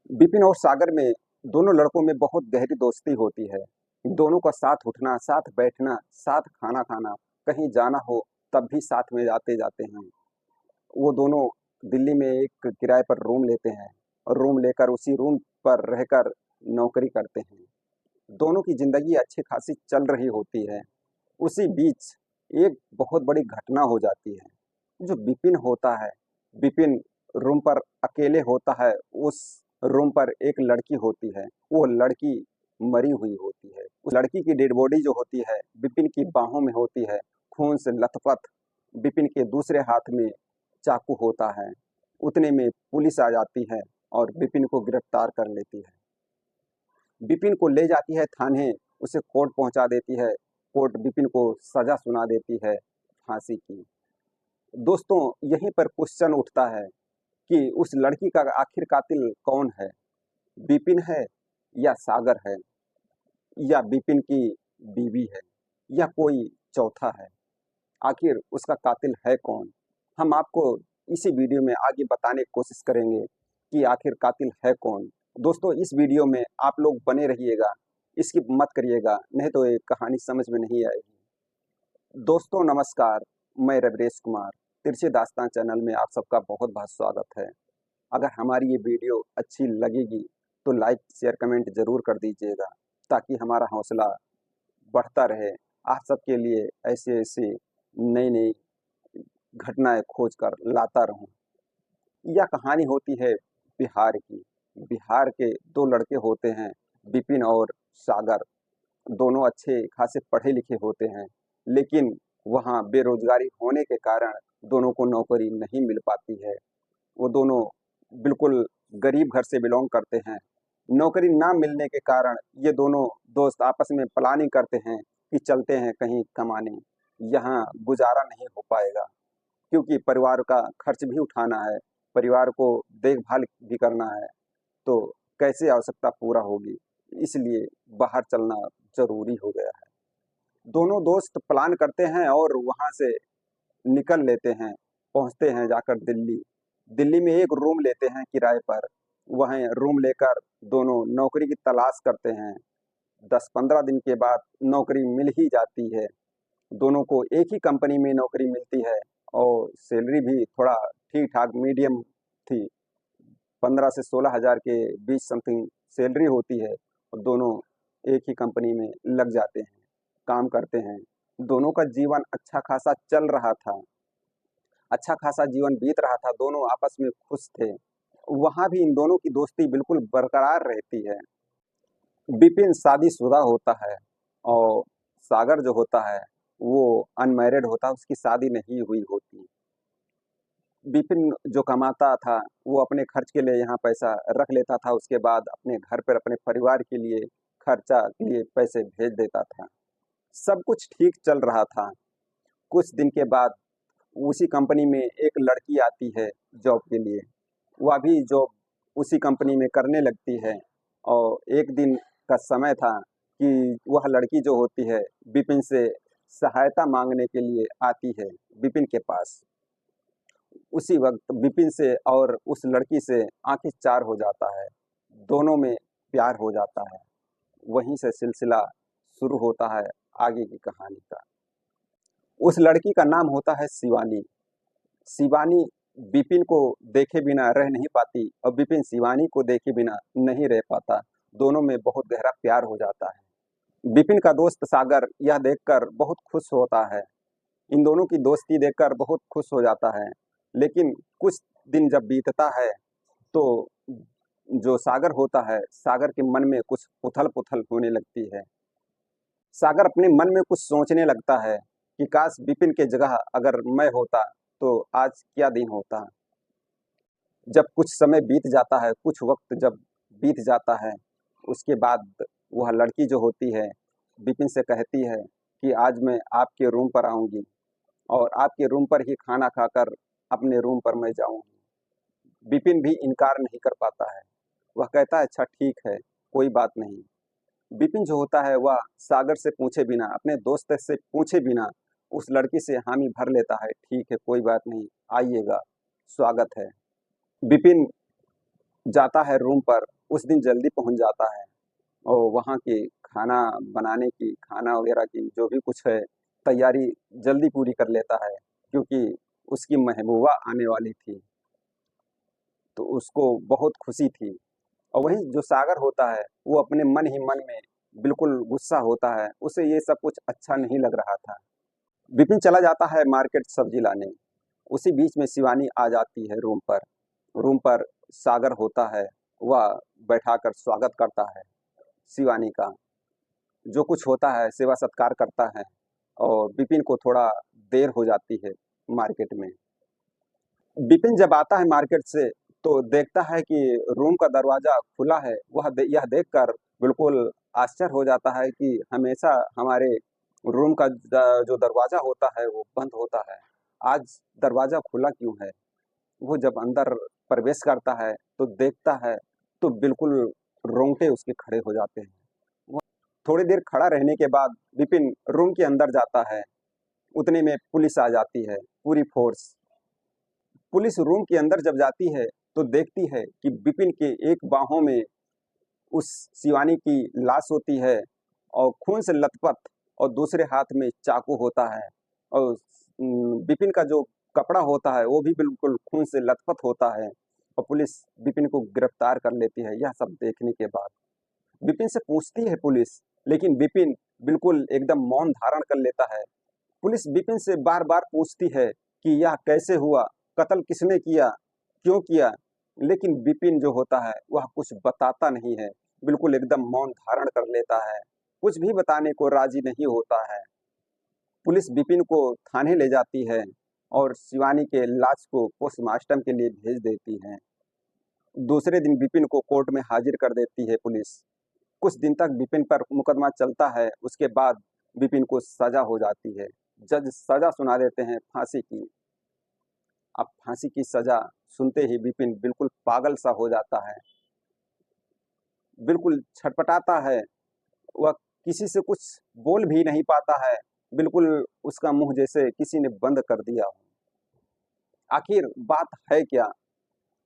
विपिन और सागर में दोनों लड़कों में बहुत गहरी दोस्ती होती है। दोनों का साथ उठना, साथ बैठना, साथ खाना खाना, कहीं जाना हो तब भी साथ में आते जाते हैं। वो दोनों दिल्ली में एक किराए पर रूम लेते हैं और रूम लेकर उसी रूम पर रहकर नौकरी करते हैं। दोनों की जिंदगी अच्छी खासी चल रही होती है। उसी बीच एक बहुत बड़ी घटना हो जाती है। जो विपिन होता है, विपिन रूम पर अकेले होता है। उस रूम पर एक लड़की होती है। वो लड़की मरी हुई होती है। उस लड़की की डेड बॉडी जो होती है विपिन की बाहों में होती है, खून से लथपथ। विपिन के दूसरे हाथ में चाकू होता है। उतने में पुलिस आ जाती है और विपिन को गिरफ्तार कर लेती है। विपिन को ले जाती है थाने, उसे कोर्ट पहुंचा देती है। कोर्ट विपिन को सजा सुना देती है फांसी की। दोस्तों, यहीं पर क्वेश्चन उठता है कि उस लड़की का आखिर कातिल कौन है? विपिन है या सागर है या विपिन की बीवी है या कोई चौथा है? आखिर उसका कातिल है कौन? हम आपको इसी वीडियो में आगे बताने की कोशिश करेंगे कि आखिर कातिल है कौन। दोस्तों, इस वीडियो में आप लोग बने रहिएगा, स्किप मत करिएगा, नहीं तो ये कहानी समझ में नहीं आएगी। दोस्तों नमस्कार, मैं रवरेश कुमार, तिरछे दास्तान चैनल में आप सबका बहुत बहुत स्वागत है। अगर हमारी ये वीडियो अच्छी लगेगी तो लाइक शेयर कमेंट जरूर कर दीजिएगा, ताकि हमारा हौसला बढ़ता रहे। आप सबके लिए ऐसे ऐसे नई नई घटनाएं खोज कर लाता रहूं। यह कहानी होती है बिहार की। बिहार के दो लड़के होते हैं, विपिन और सागर। दोनों अच्छे खासे पढ़े लिखे होते हैं, लेकिन वहाँ बेरोजगारी होने के कारण दोनों को नौकरी नहीं मिल पाती है। वो दोनों बिल्कुल गरीब घर से बिलोंग करते हैं। नौकरी ना मिलने के कारण ये दोनों दोस्त आपस में प्लानिंग करते हैं कि चलते हैं कहीं कमाने। यहाँ गुजारा नहीं हो पाएगा, क्योंकि परिवार का खर्च भी उठाना है, परिवार को देखभाल भी करना है, तो कैसे आवश्यकता पूरा होगी? इसलिए बाहर चलना जरूरी हो गया है। दोनों दोस्त प्लान करते हैं और वहां से निकल लेते हैं, पहुंचते हैं जाकर दिल्ली। दिल्ली में एक रूम लेते हैं किराए पर। वहीं रूम लेकर दोनों नौकरी की तलाश करते हैं। 10-15 दिन के बाद नौकरी मिल ही जाती है। दोनों को एक ही कंपनी में नौकरी मिलती है और सैलरी भी थोड़ा ठीक ठाक मीडियम थी। 15 से 16 हज़ार के बीच समथिंग सैलरी होती है और दोनों एक ही कंपनी में लग जाते हैं, काम करते हैं। दोनों का जीवन अच्छा खासा चल रहा था, अच्छा खासा जीवन बीत रहा था, दोनों आपस में खुश थे। वहां भी इन दोनों की दोस्ती बिल्कुल बरकरार रहती है। विपिन शादीशुदा होता है और सागर जो होता है वो अनमैरिड होता है, उसकी शादी नहीं हुई होती। विपिन जो कमाता था वो अपने खर्च के लिए यहाँ पैसा रख लेता था, उसके बाद अपने घर पर अपने परिवार के लिए खर्चा के लिए पैसे भेज देता था। सब कुछ ठीक चल रहा था। कुछ दिन के बाद उसी कंपनी में एक लड़की आती है जॉब के लिए। वह भी जॉब उसी कंपनी में करने लगती है और एक दिन का समय था कि वह लड़की जो होती है विपिन से सहायता मांगने के लिए आती है विपिन के पास। उसी वक्त विपिन से और उस लड़की से आंखें चार हो जाता है, दोनों में प्यार हो जाता है। वहीं से सिलसिला शुरू होता है आगे की कहानी का। उस लड़की का नाम होता है शिवानी। शिवानी विपिन को देखे बिना रह नहीं पाती और विपिन शिवानी को देखे बिना नहीं रह पाता। दोनों में बहुत गहरा प्यार हो जाता है। विपिन का दोस्त सागर यह देखकर बहुत खुश होता है, इन दोनों की दोस्ती देखकर बहुत खुश हो जाता है। लेकिन कुछ दिन जब बीतता है तो जो सागर होता है, सागर के मन में कुछ उथल पुथल होने लगती है। सागर अपने मन में कुछ सोचने लगता है कि काश विपिन के जगह अगर मैं होता तो आज क्या दिन होता। जब कुछ समय बीत जाता है, कुछ वक्त जब बीत जाता है, उसके बाद वह लड़की जो होती है विपिन से कहती है कि आज मैं आपके रूम पर आऊंगी और आपके रूम पर ही खाना खाकर अपने रूम पर मैं जाऊंगी। विपिन भी इनकार नहीं कर पाता है। वह कहता है अच्छा ठीक है, कोई बात नहीं। विपिन जो होता है वह सागर से पूछे बिना, अपने दोस्त से पूछे बिना उस लड़की से हामी भर लेता है, ठीक है कोई बात नहीं, आइएगा, स्वागत है। विपिन जाता है रूम पर उस दिन जल्दी पहुंच जाता है और वहाँ की खाना बनाने की, खाना वगैरह की जो भी कुछ है तैयारी जल्दी पूरी कर लेता है, क्योंकि उसकी महबूबा आने वाली थी, तो उसको बहुत खुशी थी। और वहीं जो सागर होता है वो अपने मन ही मन में बिल्कुल गुस्सा होता है, उसे ये सब कुछ अच्छा नहीं लग रहा था। विपिन चला जाता है मार्केट सब्जी लाने। उसी बीच में शिवानी आ जाती है रूम पर। रूम पर सागर होता है, वह बैठाकर स्वागत करता है शिवानी का। जो कुछ होता है सेवा सत्कार करता है और विपिन को थोड़ा देर हो जाती है मार्केट में। विपिन जब आता है मार्केट से तो देखता है कि रूम का दरवाजा खुला है। यह देखकर बिल्कुल आश्चर्य हो जाता है कि हमेशा हमारे रूम का जो दरवाजा होता है वो बंद होता है, आज दरवाजा खुला क्यों है। वो जब अंदर प्रवेश करता है तो देखता है तो बिल्कुल रोंगटे उसके खड़े हो जाते हैं। वो थोड़ी देर खड़ा रहने के बाद विपिन रूम के अंदर जाता है। उतने में पुलिस आ जाती है, पूरी फोर्स। पुलिस रूम के अंदर जब जाती है तो देखती है कि विपिन के एक बाहों में उस शिवानी की लाश होती है और खून से लथपथ, और दूसरे हाथ में चाकू होता है। और विपिन का जो कपड़ा होता है वो भी बिल्कुल खून से लथपथ होता है। और पुलिस विपिन को गिरफ्तार कर लेती है। यह सब देखने के बाद विपिन से पूछती है पुलिस, लेकिन विपिन बिल्कुल एकदम मौन धारण कर लेता है। पुलिस विपिन से बार बार पूछती है कि यह कैसे हुआ, कत्ल किसने किया, क्यों किया, लेकिन विपिन जो होता है वह कुछ बताता नहीं है, बिल्कुल एकदम मौन धारण कर लेता है, कुछ भी बताने को राजी नहीं होता है। पुलिस विपिन को थाने ले जाती है और शिवानी के लाश को पोस्टमार्टम के लिए भेज देती है। दूसरे दिन विपिन को कोर्ट में हाजिर कर देती है पुलिस। कुछ दिन तक विपिन पर मुकदमा चलता है, उसके बाद विपिन को सजा हो जाती है। जज सजा सुना देते हैं फांसी की। अब फांसी की सजा सुनते ही विपिन बिल्कुल पागल सा हो जाता है, बिल्कुल छटपटाता है। वह किसी से कुछ बोल भी नहीं पाता है, बिल्कुल उसका मुंह जैसे किसी ने बंद कर दिया हो। आखिर बात है क्या,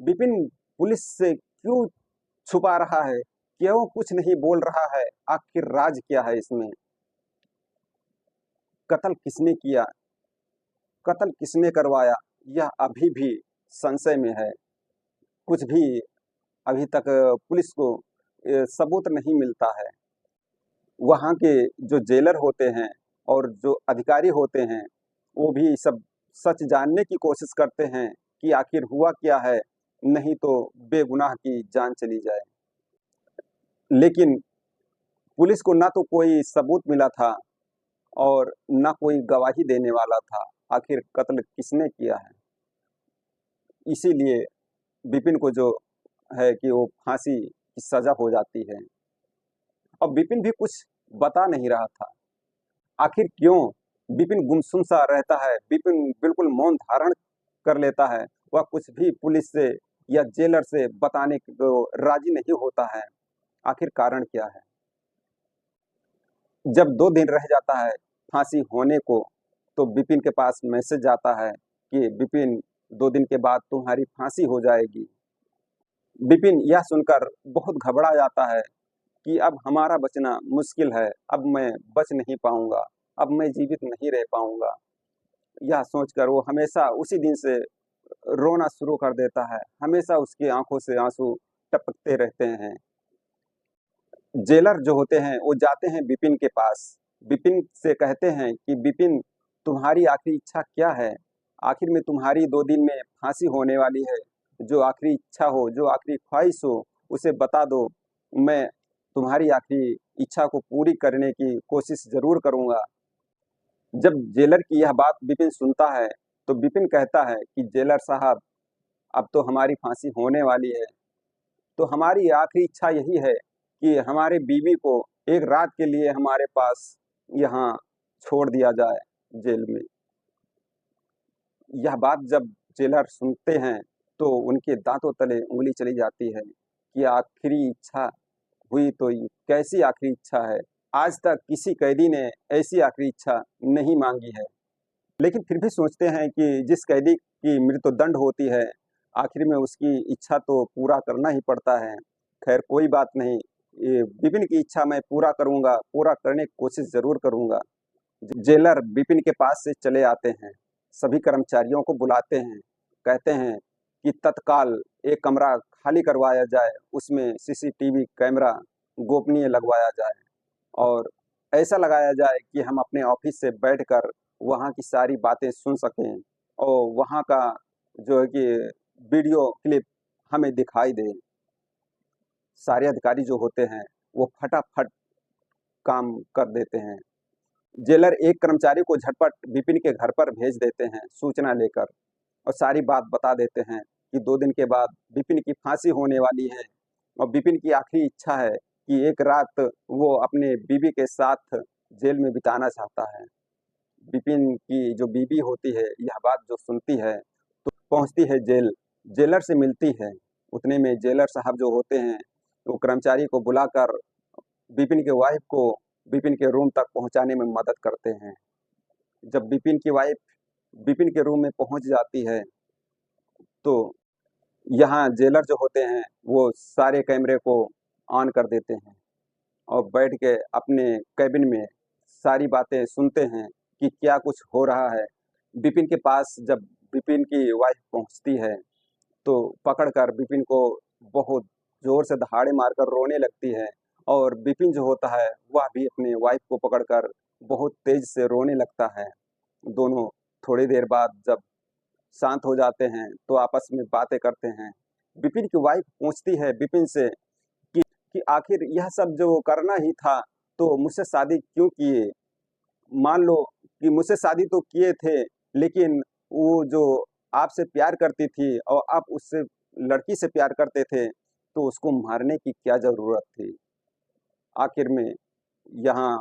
विपिन पुलिस से क्यों छुपा रहा है, क्यों कुछ नहीं बोल रहा है, आखिर राज क्या है इसमें। कत्ल किसने किया, कत्ल किसने करवाया, यह अभी भी संशय में है। कुछ भी अभी तक पुलिस को सबूत नहीं मिलता है। वहाँ के जो जेलर होते हैं और जो अधिकारी होते हैं वो भी सब सच जानने की कोशिश करते हैं कि आखिर हुआ क्या है, नहीं तो बेगुनाह की जान चली जाए। लेकिन पुलिस को ना तो कोई सबूत मिला था और ना कोई गवाही देने वाला था, आखिर कत्ल किसने किया है। इसीलिए विपिन को जो है कि वो फांसी की सजा हो जाती है। अब विपिन भी कुछ बता नहीं रहा था, आखिर क्यों विपिन गुमसुम सा रहता है, विपिन बिल्कुल मौन धारण कर लेता है। वह कुछ भी पुलिस से या जेलर से बताने को राजी नहीं होता है, आखिर कारण क्या है। जब 2 दिन रह जाता है फांसी होने को तो विपिन के पास मैसेज आता है कि विपिन 2 दिन के बाद तुम्हारी फांसी हो जाएगी। विपिन यह सुनकर बहुत घबरा जाता है कि अब हमारा बचना मुश्किल है, अब मैं बच नहीं पाऊंगा, अब मैं जीवित नहीं रह पाऊंगा। यह सोचकर वो हमेशा उसी दिन से रोना शुरू कर देता है, हमेशा उसकी आंखों से आंसू टपकते रहते हैं। जेलर जो होते हैं वो जाते हैं विपिन के पास, विपिन से कहते हैं कि विपिन तुम्हारी आखिरी इच्छा क्या है, आखिर में तुम्हारी 2 दिन में फांसी होने वाली है, जो आखिरी इच्छा हो, जो आखिरी ख्वाहिश हो उसे बता दो, मैं तुम्हारी आखिरी इच्छा को पूरी करने की कोशिश जरूर करूंगा। जब जेलर की यह बात विपिन सुनता है तो विपिन कहता है कि जेलर साहब अब तो हमारी फांसी होने वाली है, तो हमारी आखिरी इच्छा यही है कि हमारे बीवी को एक रात के लिए हमारे पास यहाँ छोड़ दिया जाए जेल में। यह बात जब जेलर सुनते हैं तो उनके दांतों तले उंगली चली जाती है कि आखिरी इच्छा हुई तो ये कैसी आखिरी इच्छा है, आज तक किसी कैदी ने ऐसी आखिरी इच्छा नहीं मांगी है। लेकिन फिर भी सोचते हैं कि जिस कैदी की मृत्युदंड होती है आखिर में उसकी इच्छा तो पूरा करना ही पड़ता है। खैर कोई बात नहीं, ये विपिन की इच्छा मैं पूरा करूँगा, पूरा करने की कोशिश ज़रूर करूँगा। जेलर विपिन के पास से चले आते हैं, सभी कर्मचारियों को बुलाते हैं, कहते हैं कि तत्काल एक कमरा खाली करवाया जाए, उसमें सीसीटीवी कैमरा गोपनीय लगवाया जाए और ऐसा लगाया जाए कि हम अपने ऑफिस से बैठकर वहाँ की सारी बातें सुन सकें और वहाँ का जो है कि वीडियो क्लिप हमें दिखाई दे। सारे अधिकारी जो होते हैं वो फटाफट काम कर देते हैं। जेलर एक कर्मचारी को झटपट विपिन के घर पर भेज देते हैं सूचना लेकर और सारी बात बता देते हैं कि 2 दिन के बाद विपिन की फांसी होने वाली है और विपिन की आखिरी इच्छा है कि एक रात वो अपने बीवी के साथ जेल में बिताना चाहता है। विपिन की जो बीवी होती है यह बात जो सुनती है तो पहुंचती है जेल, जेलर से मिलती है। उतने में जेलर साहब जो होते हैं वो कर्मचारी को बुलाकर विपिन के वाइफ को विपिन के रूम तक पहुंचाने में मदद करते हैं। जब विपिन की वाइफ विपिन के रूम में पहुंच जाती है तो यहाँ जेलर जो होते हैं वो सारे कैमरे को ऑन कर देते हैं और बैठ के अपने कैबिन में सारी बातें सुनते हैं कि क्या कुछ हो रहा है। विपिन के पास जब विपिन की वाइफ पहुंचती है तो पकड़कर विपिन को बहुत जोर से दहाड़े मारकर रोने लगती है और विपिन जो होता है वह भी अपने वाइफ को पकड़कर बहुत तेज से रोने लगता है। दोनों थोड़ी देर बाद जब शांत हो जाते हैं तो आपस में बातें करते हैं। विपिन की वाइफ पूछती है विपिन से कि आखिर यह सब जो करना ही था तो मुझसे शादी क्यों किए? मान लो कि मुझसे शादी तो किए थे, लेकिन वो जो आपसे प्यार करती थी और आप उससे लड़की से प्यार करते थे तो उसको मारने की क्या जरूरत थी? आखिर में यहाँ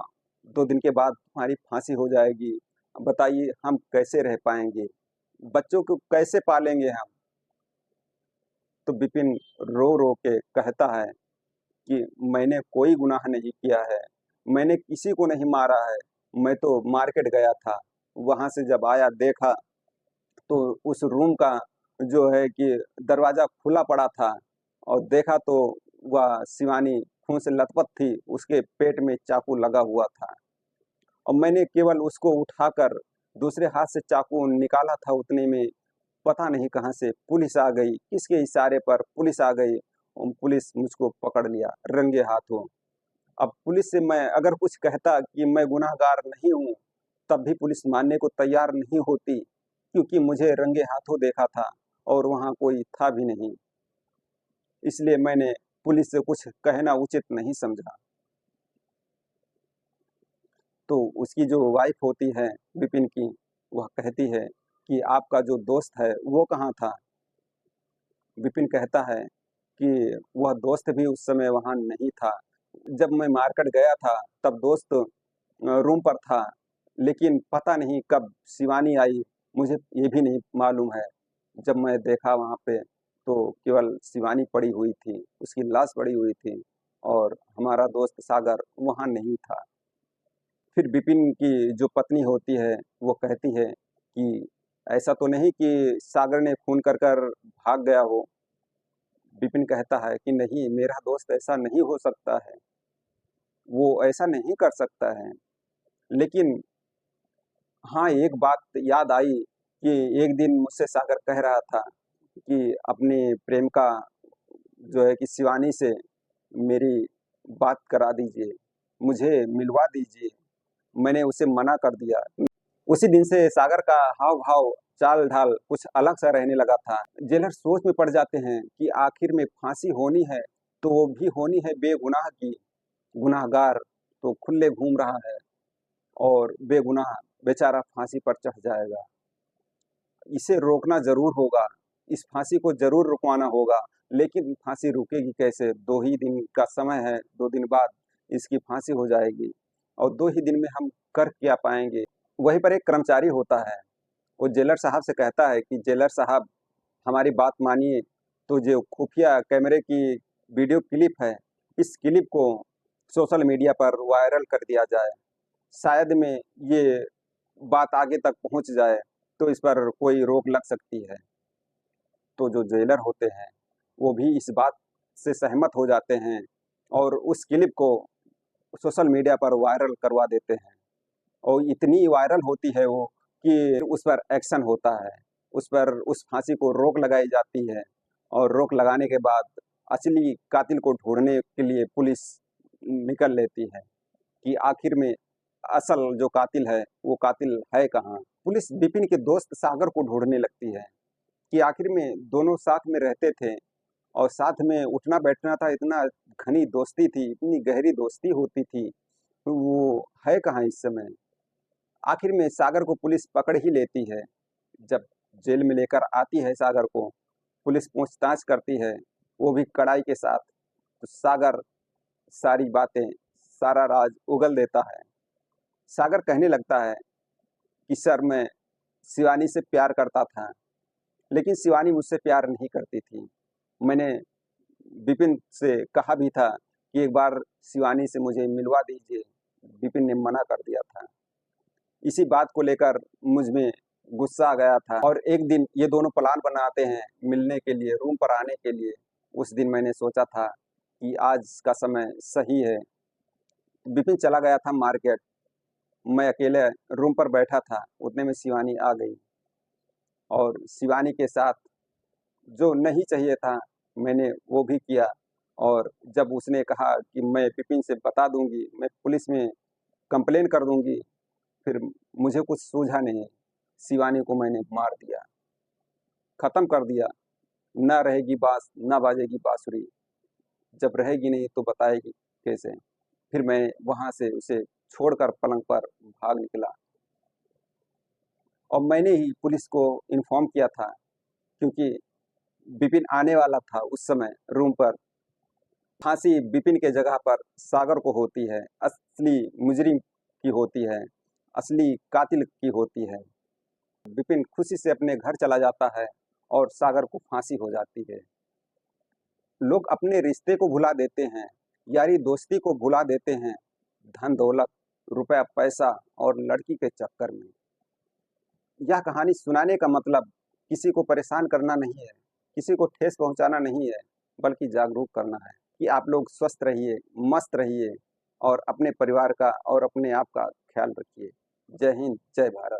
2 दिन के बाद तुम्हारी फांसी हो जाएगी, बताइए हम कैसे रह पाएंगे, बच्चों को कैसे पालेंगे हम? तो विपिन रो रो के कहता है कि मैंने कोई गुनाह नहीं किया है, मैंने किसी को नहीं मारा है, मैं तो मार्केट गया था, वहां से जब आया देखा तो उस रूम का जो है कि दरवाजा खुला पड़ा था और देखा तो वह शिवानी खून से लथपथ थी, उसके पेट में चाकू लगा हुआ था और मैंने केवल उसको उठाकर दूसरे हाथ से चाकू निकाला था, उतने में पता नहीं कहाँ से पुलिस आ गई, किसके इशारे पर पुलिस आ गई और पुलिस मुझको पकड़ लिया रंगे हाथों। अब पुलिस से मैं अगर कुछ कहता कि मैं गुनाहगार नहीं हूँ तब भी पुलिस मानने को तैयार नहीं होती, क्योंकि मुझे रंगे हाथों देखा था और वहाँ कोई था भी नहीं। इसलिए मैंने पुलिस से कुछ कहना उचित नहीं समझा। तो उसकी जो वाइफ होती है विपिन की, वह कहती है कि आपका जो दोस्त है वो कहाँ था? विपिन कहता है कि वह दोस्त भी उस समय वहाँ नहीं था। जब मैं मार्केट गया था तब दोस्त रूम पर था, लेकिन पता नहीं कब शिवानी आई, मुझे ये भी नहीं मालूम है। जब मैं देखा वहाँ पे तो केवल शिवानी पड़ी हुई थी, उसकी लाश पड़ी हुई थी और हमारा दोस्त सागर वहाँ नहीं था। फिर विपिन की जो पत्नी होती है वो कहती है कि ऐसा तो नहीं कि सागर ने खून कर कर भाग गया हो? विपिन कहता है कि नहीं, मेरा दोस्त ऐसा नहीं हो सकता है, वो ऐसा नहीं कर सकता है। लेकिन हाँ, एक बात याद आई कि एक दिन मुझसे सागर कह रहा था कि अपनी प्रेमिका जो है कि शिवानी से मेरी बात करा दीजिए, मुझे मिलवा दीजिए। मैंने उसे मना कर दिया। उसी दिन से सागर का हाव भाव चाल ढाल कुछ अलग सा रहने लगा था। जेलर सोच में पड़ जाते हैं कि आखिर में फांसी होनी है तो वो भी होनी है बेगुनाह की। गुनाहगार तो खुले घूम रहा है और बेगुनाह बेचारा फांसी पर चढ़ जाएगा। इसे रोकना जरूर होगा, इस फांसी को जरूर रुकवाना होगा, लेकिन फांसी रुकेगी कैसे? 2 ही दिन का समय है, 2 दिन बाद इसकी फांसी हो जाएगी और 2 ही दिन में हम कर क्या पाएंगे? वहीं पर एक कर्मचारी होता है, वो जेलर साहब से कहता है कि जेलर साहब हमारी बात मानिए, तो जो खुफिया कैमरे की वीडियो क्लिप है, इस क्लिप को सोशल मीडिया पर वायरल कर दिया जाए, शायद में ये बात आगे तक पहुंच जाए तो इस पर कोई रोक लग सकती है। तो जो जेलर होते हैं वो भी इस बात से सहमत हो जाते हैं और उस क्लिप को सोशल मीडिया पर वायरल करवा देते हैं। और इतनी वायरल होती है वो कि उस पर एक्शन होता है, उस पर उस फांसी को रोक लगाई जाती है और रोक लगाने के बाद असली कातिल को ढूंढने के लिए पुलिस निकल लेती है कि आखिर में असल जो कातिल है वो कातिल है कहाँ। पुलिस विपिन के दोस्त सागर को ढूंढने लगती है कि आखिर में दोनों साथ में रहते थे और साथ में उठना बैठना था, इतना घनी दोस्ती थी, इतनी गहरी दोस्ती होती थी, तो वो है कहाँ इस समय। आखिर में सागर को पुलिस पकड़ ही लेती है। जब जेल में लेकर आती है सागर को, पुलिस पूछताछ करती है, वो भी कड़ाई के साथ, तो सागर सारी बातें, सारा राज उगल देता है। सागर कहने लगता है कि सर मैं शिवानी से प्यार करता था, लेकिन शिवानी मुझसे प्यार नहीं करती थी। मैंने विपिन से कहा भी था कि एक बार शिवानी से मुझे मिलवा दीजिए, विपिन ने मना कर दिया था। इसी बात को लेकर मुझ में गुस्सा आ गया था और एक दिन ये दोनों प्लान बनाते हैं मिलने के लिए, रूम पर आने के लिए। उस दिन मैंने सोचा था कि आज का समय सही है। विपिन चला गया था मार्केट, मैं अकेले रूम पर बैठा था, उतने में शिवानी आ गई और शिवानी के साथ जो नहीं चाहिए था मैंने वो भी किया। और जब उसने कहा कि मैं विपिन से बता दूंगी, मैं पुलिस में कंप्लेन कर दूंगी, फिर मुझे कुछ सूझा नहीं, शिवानी को मैंने मार दिया, खत्म कर दिया। ना रहेगी बांस ना बाजेगी बांसुरी, जब रहेगी नहीं तो बताएगी कैसे। फिर मैं वहां से उसे छोड़कर पलंग पर भाग निकला और मैंने ही पुलिस को इन्फॉर्म किया था, क्योंकि विपिन आने वाला था उस समय रूम पर। फांसी विपिन के जगह पर सागर को होती है, असली मुजरिम की होती है, असली कातिल की होती है। विपिन खुशी से अपने घर चला जाता है और सागर को फांसी हो जाती है। लोग अपने रिश्ते को भुला देते हैं, यारी दोस्ती को भुला देते हैं, धन दौलत, रुपया पैसा और लड़की के चक्कर में। यह कहानी सुनाने का मतलब किसी को परेशान करना नहीं है, किसी को ठेस पहुंचाना नहीं है, बल्कि जागरूक करना है कि आप लोग स्वस्थ रहिए, मस्त रहिए और अपने परिवार का और अपने आप का ख्याल रखिए। जय हिंद, जय भारत।